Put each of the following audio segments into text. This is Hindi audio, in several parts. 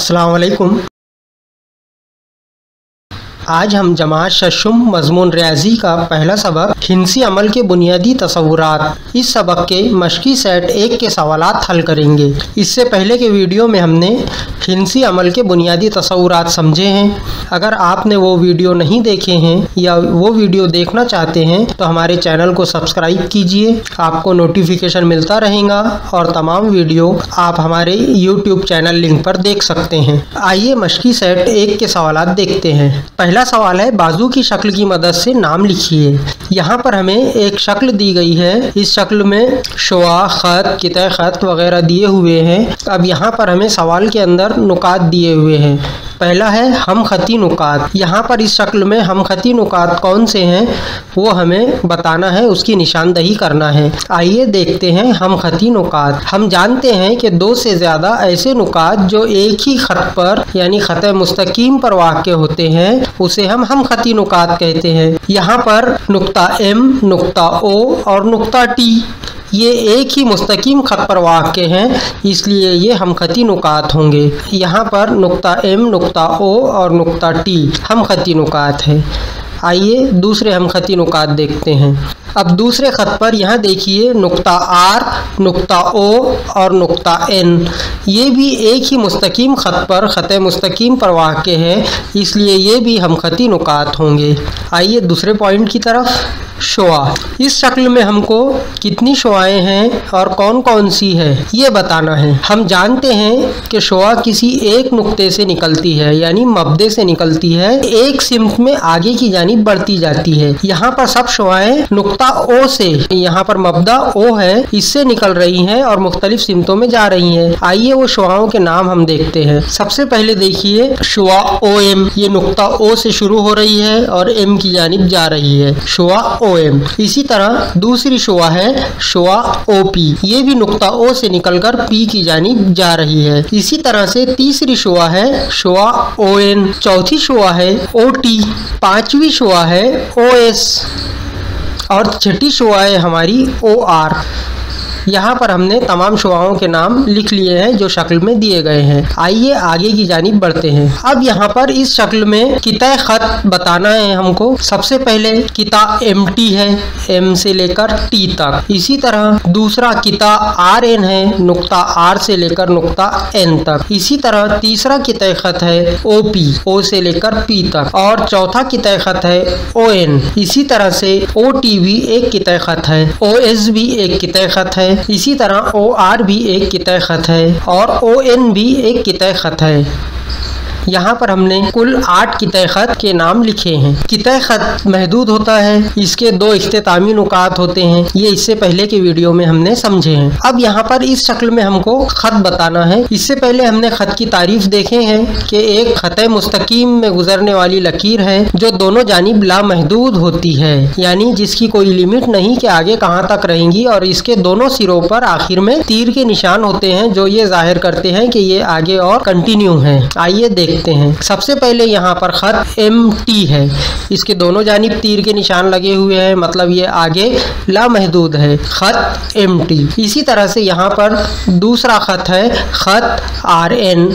अस्सलाम वालेकुम। आज हम जमात शशुम मज़मून रियाजी का पहला सबक हिंसी अमल के बुनियादी तसव्वुरात, इस सबक के मश्की सेट 1 के सवालात हल करेंगे। इससे पहले के वीडियो में हमने हिंसी अमल के बुनियादी तसव्वुरात समझे हैं। अगर आपने वो वीडियो नहीं देखे हैं या वो वीडियो देखना चाहते हैं तो हमारे चैनल को सब्सक्राइब कीजिए, आपको नोटिफिकेशन मिलता रहेगा और तमाम वीडियो आप हमारे यूट्यूब चैनल लिंक पर देख सकते हैं। आइए मश्की सेट 1 के सवालात देखते हैं। पहला सवाल है, बाजू की शक्ल की मदद से नाम लिखिए। यहाँ पर हमें एक शक्ल दी गई है। इस शक्ल में शुआ, खत, कितः खत वगैरह दिए हुए हैं। अब यहाँ पर हमें सवाल के अंदर नुकात दिए हुए हैं। पहला है हम खती नुकात। यहाँ पर इस शक्ल में हम खती नुकात कौन से हैं वो हमें बताना है, उसकी निशानदही करना है। आइए देखते हैं हम खती नुकात। हम जानते हैं कि 2 से ज़्यादा ऐसे नुकात जो एक ही खत पर यानी खत मुस्तकीम पर वाक़े होते हैं उसे हम खती नुकात कहते हैं। यहाँ पर नुक्ता M, नुक्ता O और नुक्ता T ये एक ही मुस्तकीम खत पर वाक़े हैं, इसलिए ये हम खती नुकात होंगे। यहाँ पर नुक्ता M, नुक्ता O और नुक्ता T हम खती नुकात है। आइए दूसरे हम खती नुकात देखते हैं। अब दूसरे खत पर यहाँ देखिए नुक्ता R, नुक्ता O और नुक्ता N, ये भी एक ही मुस्तकीम खत पर खत मुस्तकीम पर वाक़े है, इसलिए ये भी हम खती नुकात होंगे। आइए दूसरे पॉइंट की तरफ। शुआ, इस शक्ल में हमको कितनी शुआएं हैं और कौन कौन सी है ये बताना है। हम जानते हैं कि शुआ किसी एक नुक्ते से निकलती है यानी मब्दे से निकलती है, एक सिमत में आगे की जानिब बढ़ती जाती है। यहाँ पर सब शुआएं नुक्ता O से, यहाँ पर मब्दा O है, इससे निकल रही हैं और मुख्तलिफ सिमतों में जा रही हैं। आइए वो शुआओं के नाम हम देखते हैं। सबसे पहले देखिए शुआ OM, ये नुक्ता O से शुरू हो रही है और M की जानिब जा रही है, शुआ OM। इसी तरह दूसरी शुआ है शुआ OP, ये भी नुक्ता O से निकलकर P की जानिब जा रही है। इसी तरह से तीसरी शुआ है शुआ ON, चौथी शुआ है OT, पांचवी शुआ है OS और छठी शुआ है हमारी OR। यहाँ पर हमने तमाम शुआओं के नाम लिख लिए हैं जो शक्ल में दिए गए हैं। आइए आगे की जानिब बढ़ते हैं। अब यहाँ पर इस शक्ल में किता खत बताना है हमको। सबसे पहले किता MT है, M से लेकर T तक। इसी तरह दूसरा किता RN है, नुक्ता R से लेकर नुक्ता N तक। इसी तरह तीसरा किता खत है OP, O से लेकर P तक। और चौथा किता खत है ON। इसी तरह से OT भी एक किता खत है, OS भी एक किता खत है, इसी तरह OR भी एक किता खत है और ON भी एक किता खत है। यहाँ पर हमने कुल 8 किता खत के नाम लिखे हैं। किता खत महदूद होता है, इसके 2 इख्तितामी नुकात होते हैं, ये इससे पहले के वीडियो में हमने समझे हैं। अब यहाँ पर इस शक्ल में हमको खत बताना है। इससे पहले हमने खत की तारीफ देखे हैं कि एक खत मुस्तकीम में गुजरने वाली लकीर है जो दोनों जानिब लामहदूद होती है, यानी जिसकी कोई लिमिट नहीं कि आगे कहाँ तक रहेंगी, और इसके दोनों सिरों पर आखिर में तीर के निशान होते हैं जो ये जाहिर करते हैं कि ये आगे और कंटिन्यू है। आइए देखते हैं। सबसे पहले यहाँ पर खत MT है, इसके दोनों जानिब तीर के निशान लगे हुए हैं, मतलब ये आगे लामहदूद है, खत MT। इसी तरह से यहाँ पर दूसरा खत है खत RN,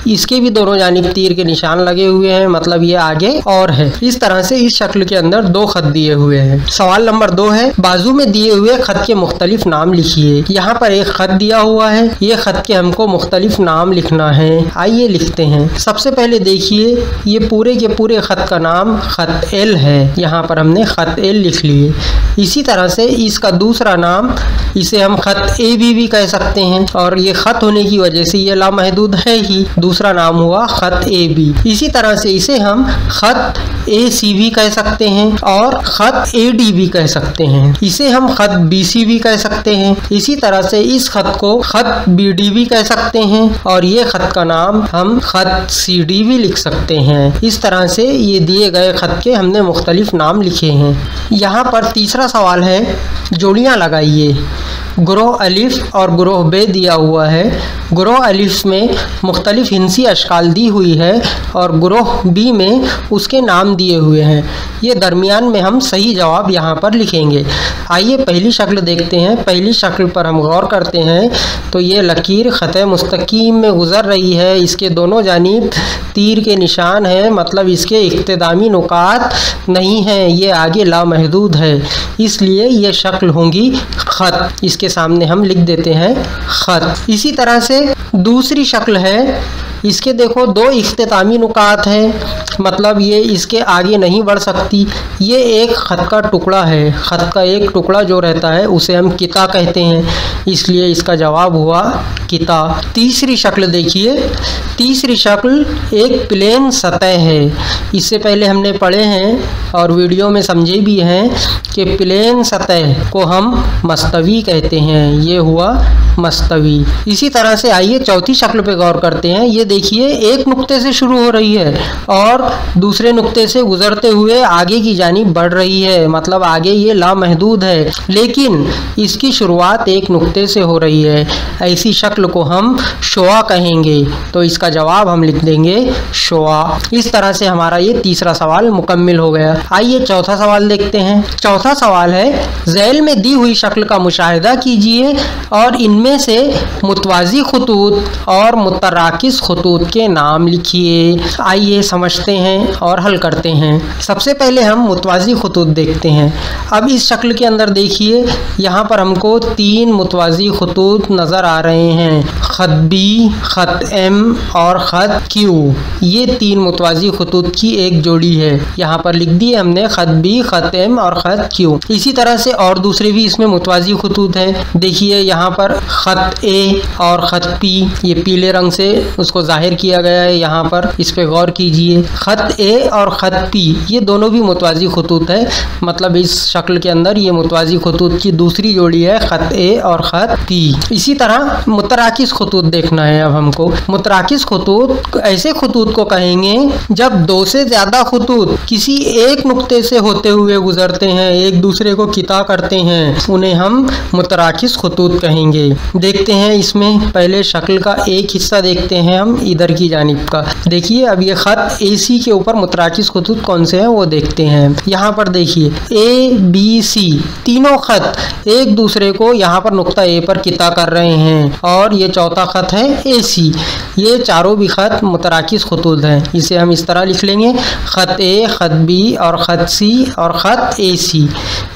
इसके भी दोनों जानिब तीर के निशान लगे हुए हैं, मतलब ये आगे और है। इस तरह से इस शक्ल के अंदर 2 खत दिए हुए हैं। सवाल नंबर 2 है, बाजू में दिए हुए खत के मुख्तलिफ नाम लिखिए। यहाँ पर एक खत दिया हुआ है, ये खत के हमको मुख्तलिफ नाम लिखना है। आइए लिखते हैं। सबसे पहले देखिए ये पूरे के पूरे खत का नाम खत L है, यहाँ पर हमने खत L लिख लिए। इसी तरह से इसका दूसरा नाम, इसे हम खत AB भी कह सकते हैं और ये खत होने की वजह से ये लामहदूद है ही, दूसरा नाम हुआ खत AB। इसी तरह से इसे हम खत AC भी कह सकते हैं और खत AD भी कह सकते हैं। इसे हम खत BC भी कह सकते हैं। इसी तरह से इस खत को खत BD भी कह सकते हैं और ये खत का नाम हम खत CD भी लिख सकते हैं। इस तरह से ये दिए गए खत के हमने मुख्तलिफ नाम लिखे हैं। यहाँ पर तीसरा सवाल है, जोड़ियाँ लगाइए। ग्रोह अलिफ और ग्रोह बे दिया हुआ है। ग्रोह अलिफ में मुख्तलिफ हिंसी अशकाल दी हुई है और ग्रोह बी में उसके नाम दिए हुए हैं। ये दरमियान में हम सही जवाब यहाँ पर लिखेंगे। आइए पहली शक्ल देखते हैं। पहली शक्ल पर हम गौर करते हैं तो ये लकीर ख़त मुस्तकीम में गुज़र रही है। इसके दोनों जानिब तीर के निशान हैं, मतलब इसके इख्तिदामी नुकात नहीं हैं, ये आगे लामहदूद है, इसलिए ये शक्ल होंगी ख़त। इसके सामने हम लिख देते हैं ख़त। इसी तरह से दूसरी शक्ल है, इसके देखो दो इख्तितामी नुकात है, मतलब ये इसके आगे नहीं बढ़ सकती। ये एक ख़त का टुकड़ा है, ख़त का एक टुकड़ा जो रहता है उसे हम किता कहते हैं, इसलिए इसका जवाब हुआ किता। तीसरी शक्ल देखिए, तीसरी शक्ल एक प्लेन सतह है। इससे पहले हमने पढ़े हैं और वीडियो में समझे भी हैं कि प्लेन सतह को हम मस्तवी कहते हैं, ये हुआ मस्तवी। इसी तरह से आइए चौथी शक्ल पे गौर करते हैं। ये देखिए एक नुक्ते से शुरू हो रही है और दूसरे नुक्ते से गुजरते हुए आगे की जानिब बढ़ रही है, मतलब आगे ये लामहदूद है, लेकिन इसकी शुरुआत एक नुक्ते से हो रही है। ऐसी शक्ल को हम शोआ कहेंगे, तो इसका जवाब हम लिख देंगे शोआ। इस तरह से हमारा ये तीसरा सवाल मुकम्मिल हो गया। आइए चौथा सवाल देखते हैं। चौथा सवाल है, ज़ैल में दी हुई शक्ल का मुशाहिदा कीजिए और इनमें से मुतवाज़ी खतूत और मुतराकिस खतूत के नाम लिखिए। आइए समझते हैं और हल करते हैं। सबसे पहले हम मुतवाज़ी खतूत देखते हैं। अब इस शक्ल के अंदर देखिए, यहाँ पर हमको तीन मुतवाज़ी खतूत नज़र आ रहे हैं, ख़त बी, ख़त एम और ख़त क्यू। ये तीन मुतवाज़ी खतूत की एक जोड़ी है, यहाँ पर लिख दिए हमने ख़त बी, ख़त एम और ख़त क्यू। इसी तरह से और दूसरे भी इसमें मुतवाज़ी खतूत है। देखिए यहाँ पर ख़त ए और ख़त पी, ये पीले रंग से उसको जाहिर किया गया है, यहाँ पर इस पे गौर कीजिए। ख़त ए और ख़त पी ये दोनों भी मुतवाज़ी खतूत है, मतलब इस शक्ल के अंदर ये मुतवाज़ी खतूत की दूसरी जोड़ी है, ख़त ए और ख़त पी। इसी तरह मुतराकिस खतूत देखना है। अब हमको मुतराकिस खतूत ऐसे खतूत को कहेंगे जब दो से ज़्यादा खतूत किसी एक नुक्ते से होते हुए गुजरते हैं, एक दूसरे को किता करते हैं, उन्हें हम मुतराकिस खतूत कहेंगे। देखते हैं इसमें पहले शक्ल का एक हिस्सा देखते हैं हम इधर की जानिब का। देखिए अब ये ख़त ए सी के ऊपर मुतराकिस खतूत कौन से हैं वो देखते हैं। यहाँ पर देखिए ए बी सी तीनों ख़त एक दूसरे को यहाँ पर नुक्ता ए पर किता कर रहे हैं, और ये चौथा ख़त है ए सी। ये चारों भी ख़त मुतराकिस खतूत हैं, इसे हम इस तरह लिख लेंगे ख़त ए, ख़त बी और ख़त सी और ख़त ए सी।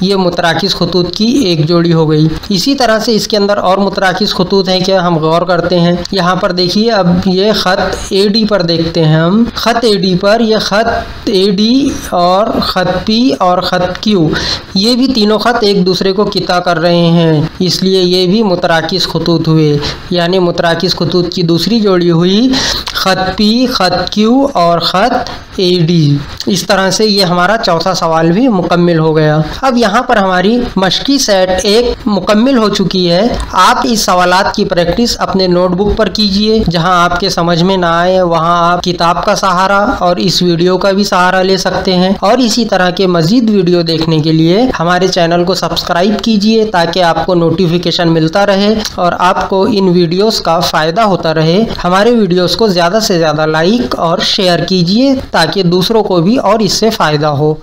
ये मुतराकिस खतूत की एक जोड़ी हो गई। इसी तरह से इसके अंदर और मुतराकिस खतूत हैं क्या, हम गौर करते हैं। यहाँ पर देखिए अब ये ख़त ए डी पर देखते हैं हम। ख़त ए डी पर ये ख़त ए डी और ख़त पी और ख़त क्यू, ये भी तीनों ख़त एक दूसरे को किता कर रहे हैं, इसलिए ये भी मुतराकिस खतूत हुए। यानी मुतराकिस खतूत की दूसरी जोड़ी हुई ख़त पी, ख़त क्यू और ख़त ए डी। इस तरह से ये हमारा चौथा सवाल भी मुकम्मिल हो गया। अब यहाँ पर हमारी मश्की सेट एक मुकम्मिल हो चुकी है। आप इस सवालात की प्रैक्टिस अपने नोटबुक पर कीजिए। जहाँ आपके समझ में ना आए वहाँ आप किताब का सहारा और इस वीडियो का भी सहारा ले सकते हैं। और इसी तरह के मज़ीद वीडियो देखने के लिए हमारे चैनल को सब्सक्राइब कीजिए, ताकि आपको नोटिफिकेशन मिलता रहे और आपको इन वीडियोस का फ़ायदा होता रहे। हमारे वीडियोस को ज़्यादा से ज़्यादा लाइक और शेयर कीजिए, ताकि दूसरों को भी और इससे फ़ायदा हो।